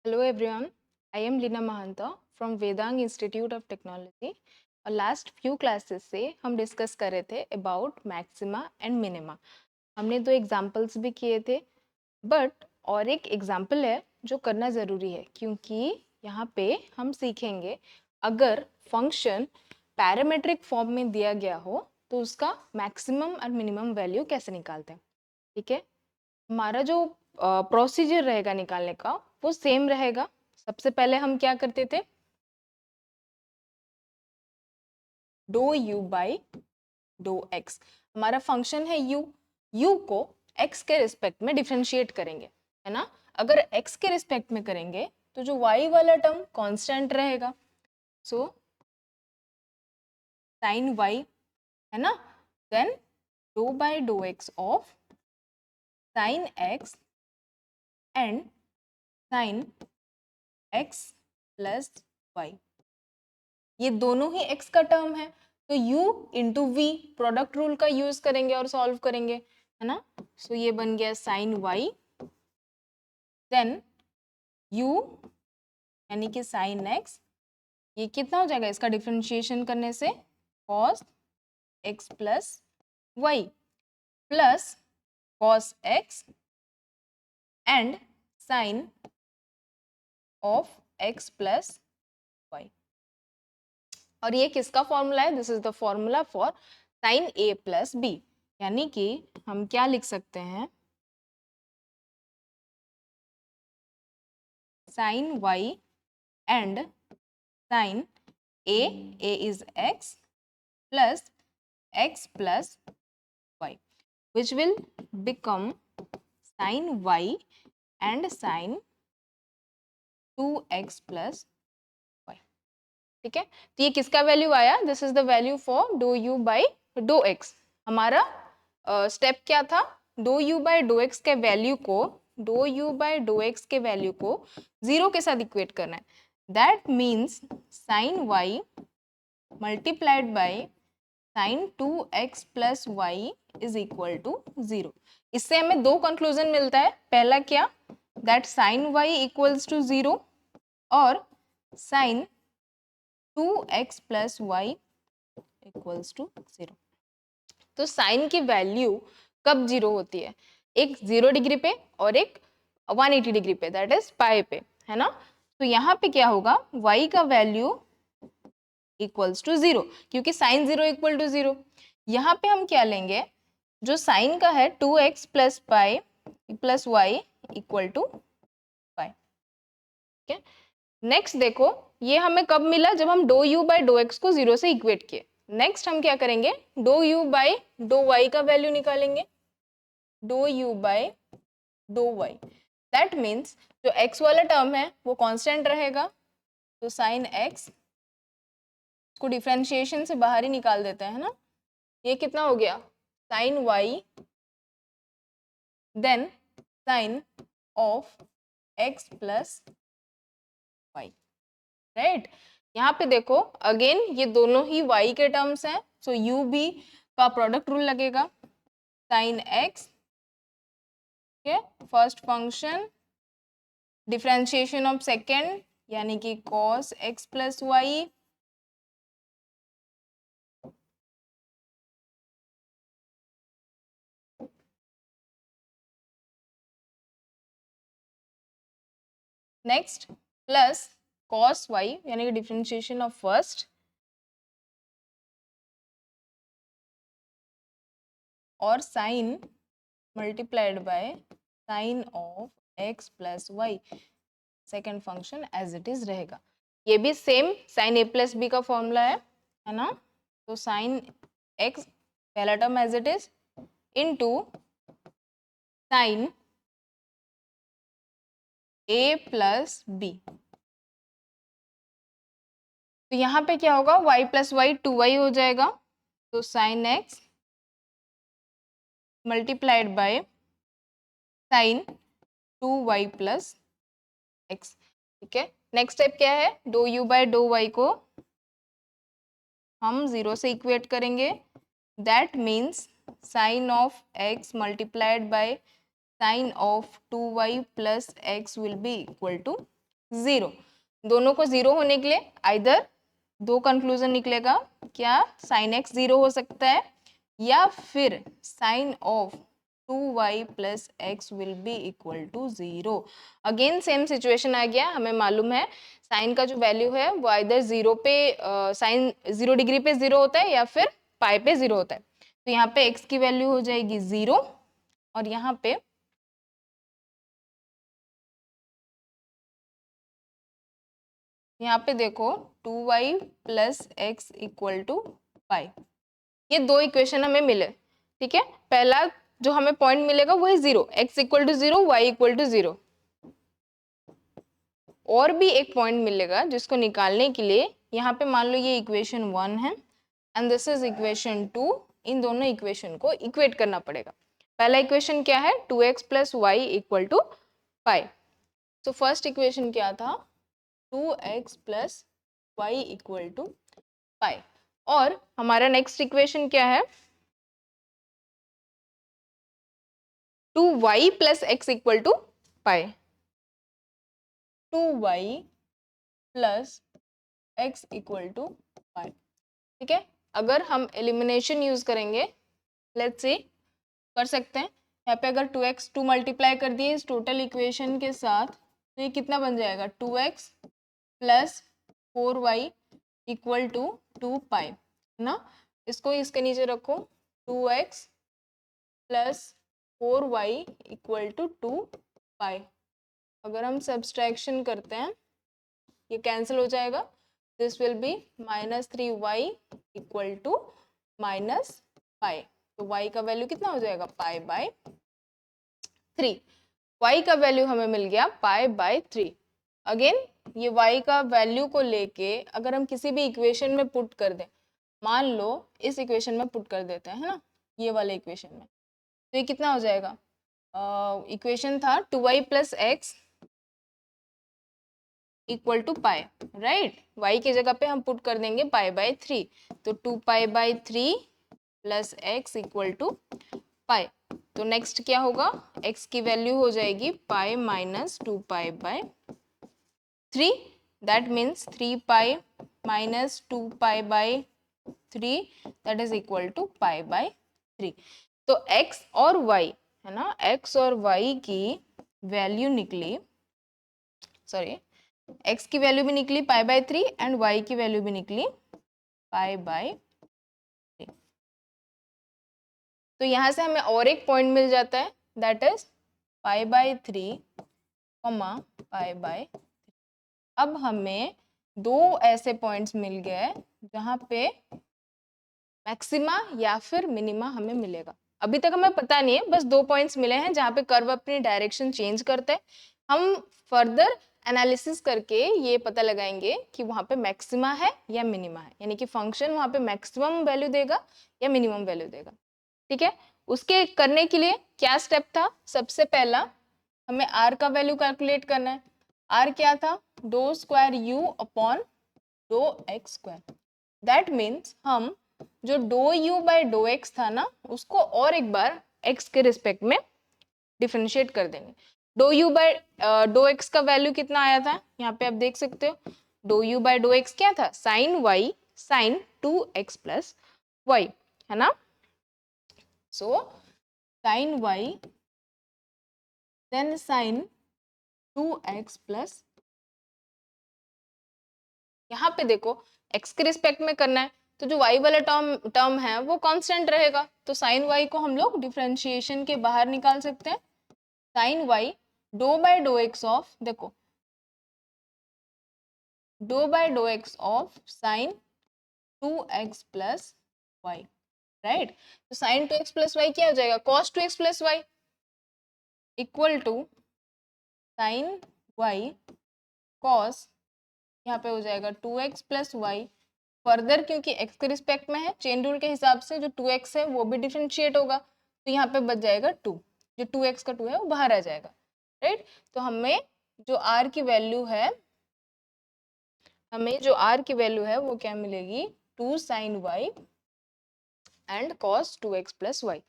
Hello everyone, I am Lina Mahanta from Vedang Institute of Technology और last few classes से हम discuss कर रहे थे अबाउट मैक्सिमा एंड मिनिमा। हमने दो एग्जांपल्स भी किए थे, बट और एक एग्जांपल है जो करना ज़रूरी है क्योंकि यहाँ पे हम सीखेंगे अगर फंक्शन पैरामेट्रिक फॉर्म में दिया गया हो तो उसका मैक्सिमम और मिनिमम वैल्यू कैसे निकालते हैं। ठीक है, हमारा जो प्रोसीजर रहेगा निकालने का वो सेम रहेगा। सबसे पहले हम क्या करते थे, d u by dough x. हमारा फंक्शन है यू को एक्स के रिस्पेक्ट में डिफरेंशिएट करेंगे, है ना। अगर एक्स के रिस्पेक्ट में करेंगे तो जो वाई वाला टर्म कांस्टेंट रहेगा, सो साइन वाई, है ना। Then d by dough x of sine x and sine x plus y, ये दोनों ही x का टर्म है तो u into v product rule का यूज करेंगे और सॉल्व करेंगे, है ना। सो ये बन गया साइन y, देन u यानी कि साइन x, ये कितना हो जाएगा इसका डिफरेंशिएशन करने से cos x प्लस वाई प्लस cos x and sine of x plus y. और ये किसका फॉर्मूला है, this is the formula for sine a plus b, यानी कि हम क्या लिख सकते हैं, sine y and sine a is x plus y, which will become sin y and sin 2x plus y। ठीक है, तो ये किसका वैल्यू आया, this is the value for d u by dough x. हमारा स्टेप क्या था, d u by dough x के वैल्यू को जीरो के साथ इक्वेट करना है। That means sine y multiplied by sine 2x plus y is equal to 0। इससे हमें दो कंक्लूजन मिलता है, पहला क्या, that sine y equals to 0 और sine 2x plus y equals to 0। तो साइन की वैल्यू कब जीरो होती है, एक 0 डिग्री पे और एक 180 डिग्री पे, दैट इज पाई पे, है ना। तो यहाँ पे क्या होगा, y का वैल्यू इक्वल्स टू 0 क्योंकि साइन 0 इक्वल टू 0। यहाँ पे हम क्या लेंगे, जो साइन का है 2x plus pi plus y equal to pi. ठीक है, नेक्स्ट देखो ये हमें कब मिला, जब हम d u by dough x को 0 से इक्वेट किए। नेक्स्ट हम क्या करेंगे, d u by dough y का वैल्यू निकालेंगे, d u by dough y. That means जो x वाला टर्म है वो कांस्टेंट रहेगा, तो साइन x को डिफरेंशिएशन से बाहर ही निकाल देते हैं ना। ये कितना हो गया, sine y then sine of x plus y, right. यहाँ पे देखो अगेन ये दोनों ही y के टर्म्स हैं, सो u भी का प्रोडक्ट रूल लगेगा, sine x, first function differentiation of second यानी कि cos x plus y next plus cos y यानी कि डिफरेंशिएशन ऑफ फर्स्ट और sine multiplied by sine of x plus y, second function as it is रहेगा। ये भी same sine a plus b का formula है ना। तो साइन x पहला term as it is into sine a plus b. तो यहाँ पे क्या होगा, y प्लस वाई 2y हो जाएगा, तो sine x multiplied by sine 2y plus x. ठीक है, नेक्स्ट स्टेप क्या है, d u by dough y को हम 0 से इक्वेट करेंगे, that means sine of x multiplied by sine of 2y plus x will be equal to 0। दोनों को 0 होने के लिए आइदर दो कंक्लूजन निकलेगा, क्या साइन x 0 हो सकता है या फिर sine of 2y plus x will be equal to 0। Again same situation आ गया, हमें मालूम है साइन का जो वैल्यू है वो आइदर 0 पे साइन 0 डिग्री पे 0 होता है या फिर पाई पे 0 होता है। तो यहाँ पे x की वैल्यू हो जाएगी 0 और यहाँ पे देखो 2y plus x equal to pi. ये दो इक्वेशन हमें मिले, ठीक है। पहला जो हमें पॉइंट मिलेगा वो है 0, x equal to 0, y equal to 0। और भी एक पॉइंट मिलेगा जिसको निकालने के लिए यहाँ पे मान लो ये इक्वेशन 1 है एंड दिस इज इक्वेशन 2। इन दोनों इक्वेशन को इक्वेट करना पड़ेगा। पहला इक्वेशन क्या है, 2x plus y equal to pi. तो फर्स्ट इक्वेशन क्या था, 2x plus y equal to pi. और हमारा नेक्स्ट इक्वेशन क्या है, 2y plus x equal to pi. 2y plus x equal to pi, ठीक है। अगर हम एलिमिनेशन यूज करेंगे, लेट्स सी कर सकते हैं। यहाँ पे अगर 2x 2 मल्टीप्लाई कर दिए इस टोटल इक्वेशन के साथ तो ये कितना बन जाएगा, 2x plus 4y equal to 2 पाई ना। इसको इसके नीचे रखो, 2x plus 4y equal to 2 पाई। अगर हम सब्सट्रैक्शन करते हैं ये कैंसिल हो जाएगा, this will be -3y equal to -pi. तो y का वैल्यू कितना हो जाएगा, पाई बाय 3। y का वैल्यू हमें मिल गया पाई बाय 3। अगेन ये y का वैल्यू को लेके अगर हम किसी भी इक्वेशन में पुट कर दें, मान लो इस इक्वेशन में पुट कर देते हैं, है ना, ये वाले इक्वेशन में, तो ये कितना हो जाएगा, इक्वेशन था 2y plus x equal to pi, right. y की जगह पे हम पुट कर देंगे पाई बाय 3, तो 2 pi by 3 plus x equal to pi. तो नेक्स्ट क्या होगा, x की वैल्यू हो जाएगी pi minus 2 pi by 3, that means 3 pi minus 2 pi by 3 that is equal to pi by 3। तो x और y है ना, x और y की वैल्यू निकली, सॉरी x की वैल्यू भी निकली पाई बाय 3 एंड y की वैल्यू भी निकली पाई बाय 3। तो यहाँ से हमें और एक पॉइंट मिल जाता है, that is pi by 3 comma pi by 3। अब हमें दो ऐसे पॉइंट्स मिल गए जहाँ पे मैक्सिमा या फिर मिनिमा हमें मिलेगा। अभी तक हमें पता नहीं है, बस दो पॉइंट्स मिले हैं जहाँ पे कर्व अपनी डायरेक्शन चेंज करता है। हम फर्दर एनालिसिस करके ये पता लगाएंगे कि वहाँ पे मैक्सिमा है या मिनिमा है, यानी कि फंक्शन वहाँ पे मैक्सिमम वैल्यू देगा या मिनिमम वैल्यू देगा, ठीक है। उसके करने के लिए क्या स्टेप था, सबसे पहला हमें r का वैल्यू कैलकुलेट करना है। r क्या था, do square u upon do x square. That means हम जो do u by dough x था ना उसको और एक बार x के रिस्पेक्ट में डिफरेंशिएट कर देंगे। Do u by dough x का वैल्यू कितना आया था, यहाँ पे आप देख सकते हो, do u by dough x क्या था, sine y sine 2x plus y, है ना। So sine y then sine 2x plus, यहाँ पे देखो x के रिस्पेक्ट में करना है तो जो y वाला टर्म है वो कांस्टेंट रहेगा, तो साइन y को हम लोग डिफरेंशिएशन के बाहर निकाल सकते हैं। Sine y d by dough x of, देखो d by dough x of sine 2x plus y, right. तो साइन 2x प्लस वाई क्या हो जाएगा, cos 2x plus y equal to sine y cos, यहाँ पे हो जाएगा 2x प्लस वाई। फर्दर क्योंकि x के रिस्पेक्ट में है, चेन रूल के हिसाब से जो 2x है वो भी डिफरेंशिएट होगा, तो यहाँ पे बच जाएगा 2, जो 2x का 2 है वो बाहर आ जाएगा, राइट। तो हमें जो r की वैल्यू है, हमें जो r की वैल्यू है वो क्या मिलेगी, 2 sine y and cos 2x plus y.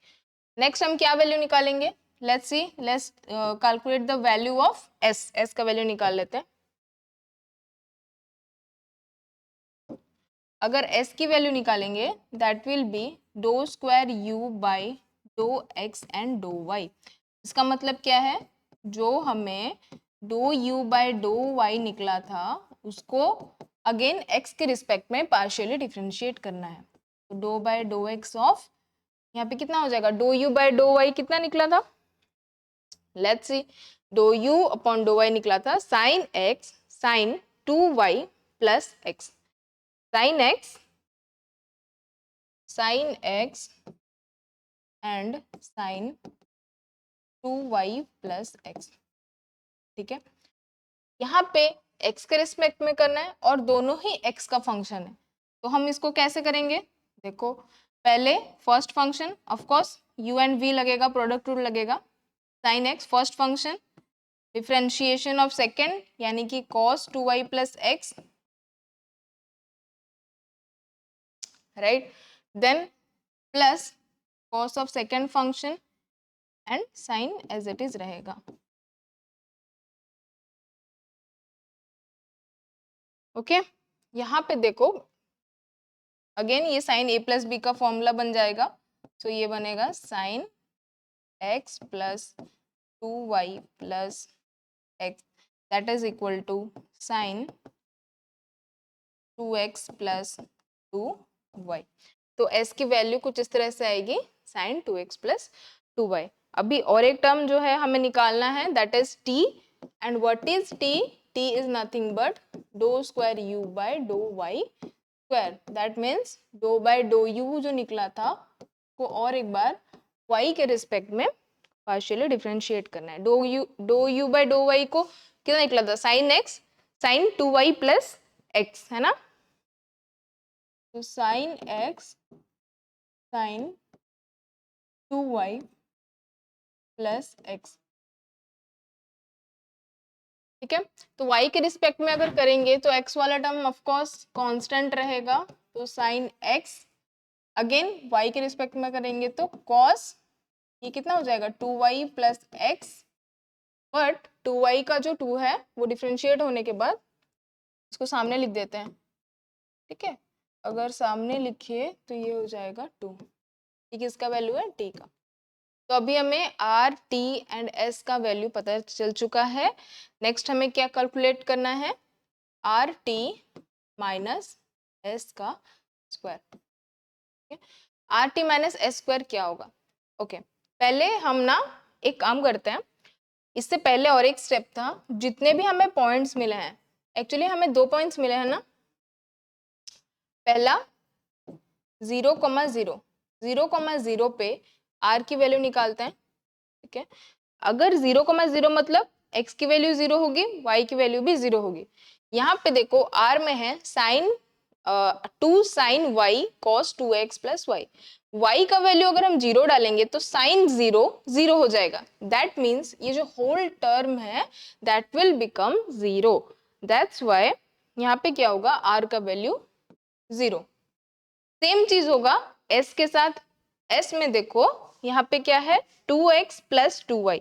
Next हम क्या वैल्यू निकालेंगे, let's see, let's calculate the value of s। s का वैल्यू निकाल लेते हैं। अगर एस की वैल्यू निकालेंगे that will be do square u by dough x and do y. इसका मतलब क्या है, जो हमें do u by dough y निकला था उसको अगेन एक्स के रिस्पेक्ट में पार्शियली डिफ्रेंशिएट करना है। तो do by dough x of, यहाँ पे कितना हो जाएगा, do u by dough y कितना निकला था, let's see, do u upon do y निकला था sine x sine 2y plus x, sine x and sine 2y plus x. ठीक है, यहाँ पे x के रिस्पेक्ट में करना है और दोनों ही x का फंक्शन है, तो हम इसको कैसे करेंगे, देखो पहले first function of course u and v लगेगा, प्रोडक्ट रूल लगेगा, sine x first function, differentiation of second यानी कि cos 2y plus x, right, then plus cos of second function and sine as it is रहेगा। Okay यहाँ पे देखो again ये sine a plus b का formula बन जाएगा, तो ये बनेगा sine x plus 2y plus x that is equal to sine 2x plus 2y। तो s की वैल्यू कुछ इस तरह से आएगी साइन 2x प्लस 2y। अभी और एक टर्म जो है हमें निकालना है that is t, and what is t, t is nothing but do square u by do y square, that means do by do u जो निकला था को और एक बार y के रिस्पेक्ट में पार्शियली डिफरेंशिएट करना है। Do u by do y को कितना निकला था, sine x sine 2y plus x, है ना, तो sine x sine 2y plus x. ठीक है, तो y के रिस्पेक्ट में अगर करेंगे तो x वाला टर्म ऑफ कोर्स कांस्टेंट रहेगा, तो साइन x, अगेन y के रिस्पेक्ट में करेंगे तो cos, ये कितना हो जाएगा 2y plus x, but 2y का जो 2 है वो डिफरेंशिएट होने के बाद इसको सामने लिख देते हैं। ठीक है, अगर सामने लिखिए तो ये हो जाएगा 2, ये किसका वैल्यू है, t का। तो अभी हमें r, t एंड s का वैल्यू पता चल चुका है। नेक्स्ट हमें क्या कैलकुलेट करना है, r t माइनस s का square. r t minus s square क्या होगा, ओके पहले हम ना एक काम करते हैं, इससे पहले और एक स्टेप था, जितने भी हमें पॉइंट्स मिले हैं, एक्चुअली हमें 2 पॉइंट्स मिले हैं ना, पहला 0,0, 0,0 पे r की वैल्यू निकालते हैं। ठीक है, अगर 0,0 मतलब x की वैल्यू 0 होगी, y की वैल्यू भी 0 होगी। यहाँ पे देखो r में है sine 2 sine y cos 2x plus y, y का वैल्यू अगर हम 0 डालेंगे तो साइन 0 0 हो जाएगा, दैट मीन्स ये जो होल टर्म है that will become 0, that's why यहाँ पे क्या होगा, r का वैल्यू 0। सेम चीज होगा s के साथ, s में देखो यहाँ पे क्या है 2x प्लस 2y,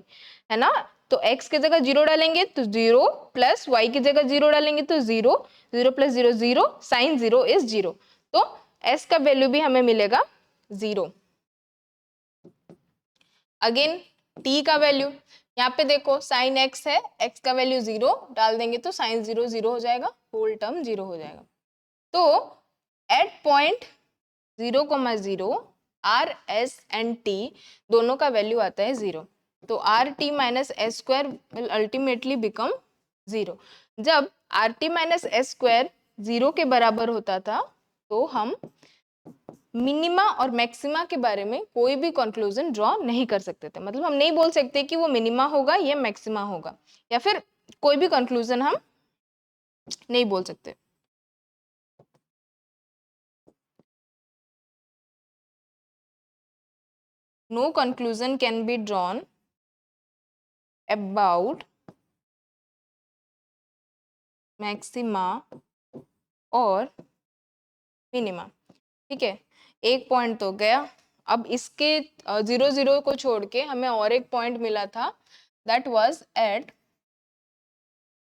है ना, तो x की जगह 0 डालेंगे तो 0 प्लस y की जगह 0 डालेंगे तो 0, 0 प्लस 0 0, साइन 0 इज 0, तो s का वैल्यू भी हमें मिलेगा 0। अगेन t का वैल्यू यहाँ पे देखो साइन x है, x का वैल्यू 0 डाल देंगे तो साइन 0 0 हो जाएगा, होल टर्म 0 हो जाएगा। तो एट पॉइंट 0,0 r s एंड t दोनों का वैल्यू आता है 0, तो r t minus s square will ultimately become 0। जब r t minus s square 0 के बराबर होता था तो हम मिनिमा और मैक्सिमा के बारे में कोई भी कंक्लूजन ड्रॉ नहीं कर सकते थे, मतलब हम नहीं बोल सकते कि वो मिनिमा होगा या मैक्सिमा होगा, या फिर कोई भी कंक्लूजन हम नहीं बोल सकते। No conclusion can be drawn about maxima और मिनिमा। ठीक है, एक पॉइंट तो गया, अब इसके 0 0 को छोड़ के हमें और एक पॉइंट मिला था, that was at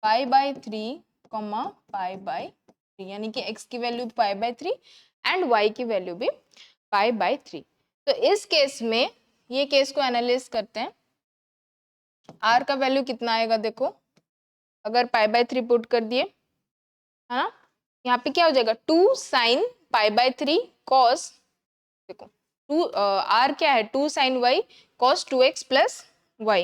pi by 3, pi by यानी कि x की वैल्यू पाई बाय 3 एंड y की वैल्यू भी पाई बाय 3। तो इस केस में ये केस को एनालाइज करते हैं। r का वैल्यू कितना आएगा देखो, अगर पाई बाय 3 पुट कर दिए है ना, यहाँ पे क्या हो जाएगा 2 साइन पाई बाय 3 कॉस, देखो 2 r क्या है 2 sine y cos 2x plus y,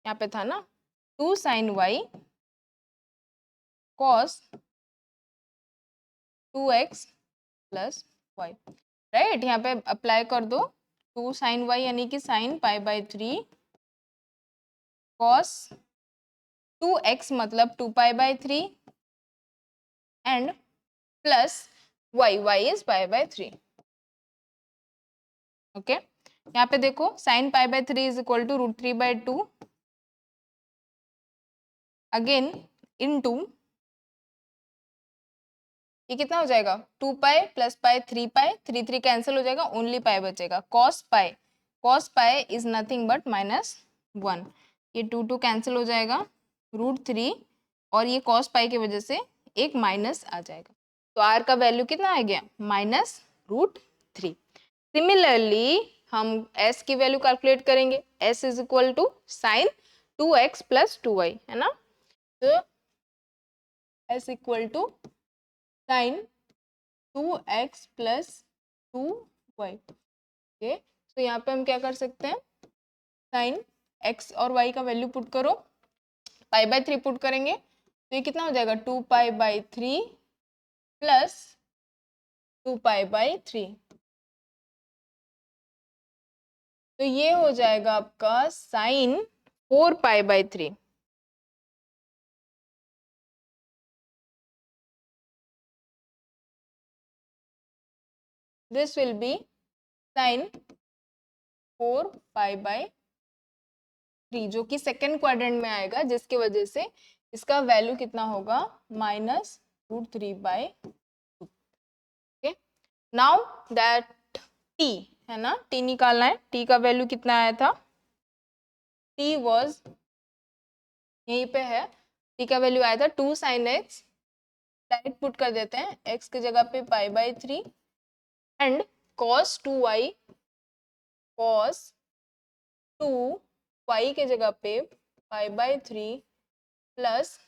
यहाँ पे था ना 2 sine y cos 2x plus y, right. यहाँ पे अप्लाई कर दो 2 साइन y यानी कि sign pi by 3 cos 2x मतलब 2 pi by 3 and plus y is pi by 3। Okay, यहाँ पे देखो sine pi by 3 is equal to √3/2 again into, ये कितना हो जाएगा 2 पाई प्लस पाई 3 पाई, 3 3 कैंसिल हो जाएगा, ओनली पाई बचेगा, cos pi is nothing but -1, ये 2 2 कैंसिल हो जाएगा, √3 और ये कॉस पाई की वजह से एक माइनस आ जाएगा, तो r का वैल्यू कितना आ गया -√3। सिमिलरली हम s की वैल्यू कैलकुलेट करेंगे, s is equal to sine 2x plus 2y है ना, तो s equal to sine 2x plus 2y। Okay, तो यहाँ पे हम क्या कर सकते हैं, साइन x और y का वैल्यू पुट करो, पाई बाय 3 पुट करेंगे तो ये कितना हो जाएगा 2 pi by 3 plus 2 pi by 3, तो ये हो जाएगा आपका sine 4 pi by 3। This will be sine 4 pi by 3 जो कि सेकेंड क्वाड्रेंट में आएगा, जिसकी वजह से इसका वैल्यू कितना होगा -√3/2। ओके, नाउ दैट t है ना, t निकालना है, t का वैल्यू कितना आया था, t वाज यहीं पे है, t का वैल्यू आया था 2 साइन x, डायरेक्ट पुट कर देते हैं, x की जगह पे पाई by 3 and cos 2y, cos 2 y के जगह पे पाई बाय 3 प्लस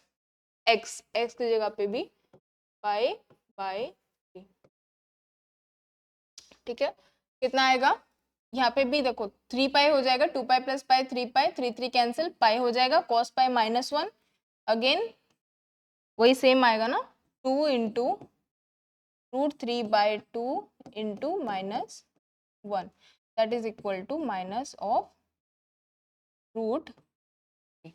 x की जगह पे भी पाई बाय 3। ठीक है, कितना आएगा, यहाँ पे भी देखो 3 पाई हो जाएगा, 2 पाई प्लस पाई 3 पाई, 3 3 कैंसिल, पाई हो जाएगा, cos पाई -1 अगेन वही सेम आएगा ना, 2 into √3/2 into -1 that is equal to minus of √3।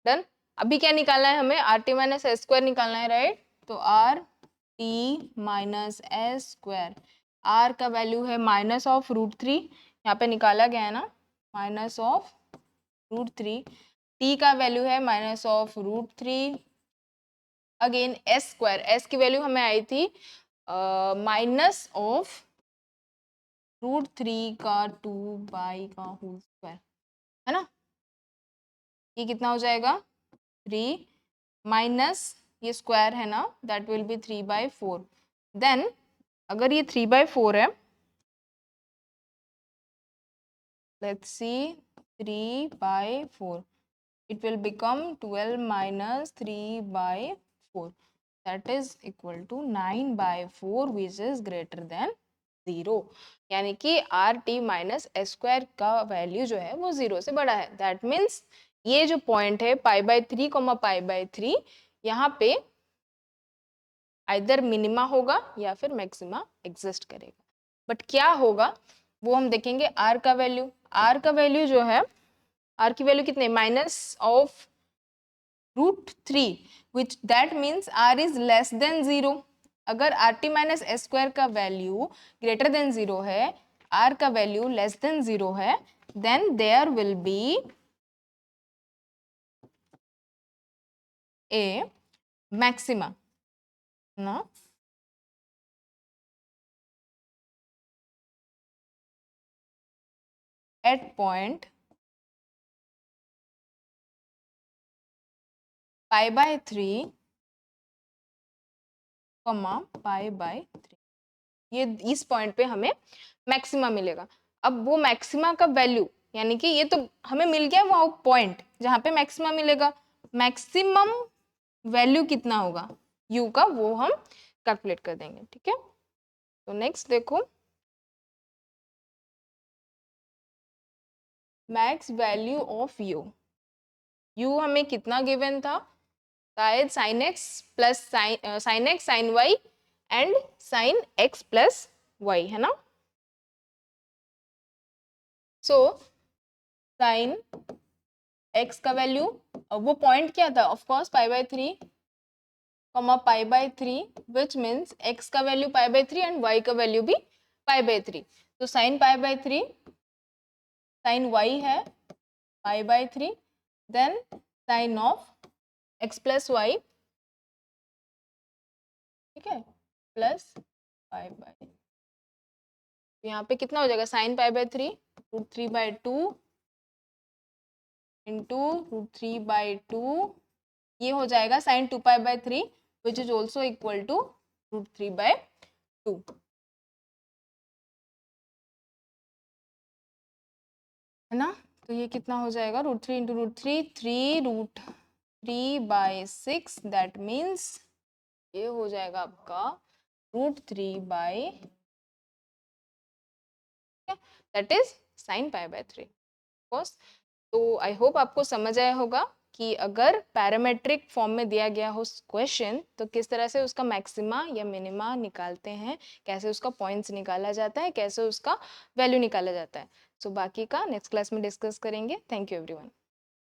Done. अभी क्या निकालना है हमें, r t minus s square निकालना है, राइट। तो r t minus s square, r का वैल्यू है -√3, यहाँ पे निकाला गया है ना, -√3, टी का वैल्यू है -√3 अगेन एस स्क्वायर, एस की वैल्यू हमें आई थी -√3 का 2 बाई का होल स्क्वायर है ना, ये कितना हो जाएगा 3 माइनस ये स्क्वायर है ना, दैट विल बी 3/4, देन अगर ये 3/4 है, let's see 3/4, it will become 12 minus 3/4, that is equal to 9/4 which is greater than 0, यानी कि are t minus s square का वैल्यू जो है वो 0 से बड़ा है, दैट मीन्स ये जो पॉइंट है पाई बाय 3 पाई बाय 3, यहाँ पे आइदर मिनिमा होगा या फिर मैक्सिमा एग्जिस्ट करेगा, बट क्या होगा वो हम देखेंगे। आर का वैल्यू, आर का वैल्यू जो है, आर की वैल्यू कितने -√3 which that means r is less than 0, अगर r t minus s square का वैल्यू ग्रेटर देन 0 है, r का वैल्यू लेस देन 0 है, then there will be a maxima ना, at point pi by 3 comma pi by 3, ये इस point पे हमें मैक्सिमा मिलेगा। अब वो मैक्सिमा का वैल्यू, यानी कि ये तो हमें मिल गया वो पॉइंट जहाँ पे मैक्सिमा मिलेगा, मैक्सिमम वैल्यू कितना होगा u का, वो हम कैलकुलेट कर देंगे। ठीक है, तो नेक्स्ट देखो, मैक्स वैल्यू ऑफ u हमें कितना गिवन था, शायद sine x plus sine x sine y and sine x plus y, है ना। सो साइन एक्स का वैल्यू, वो पॉइंट क्या था, of course pi by 3 comma pi by 3, which means x का value pi by 3 and y का value भी pi by 3। तो sine pi by 3 sine y है pi by 3, then sine of x plus y, ठीक है, plus pi by, यहाँ पे कितना हो जाएगा, sine pi by 3 root 3 by 2 into root 3 by 2, ये हो जाएगा sine 2 pi by 3 which is also equal to root 3 by 2, है ना। तो ये कितना हो जाएगा, root 3 into root 3, 3 root 3 by 6, that means ये हो जाएगा आपका root 3 by, that is sine pi by 3 cos. तो आई होप आपको समझ आया होगा कि अगर पैरामेट्रिक फॉर्म में दिया गया हो क्वेश्चन तो किस तरह से उसका मैक्सिमा या मिनिमा निकालते हैं, कैसे उसका पॉइंट्स निकाला जाता है, कैसे उसका वैल्यू निकाला जाता है। सो बाकी का नेक्स्ट क्लास में डिस्कस करेंगे। Thank you everyone.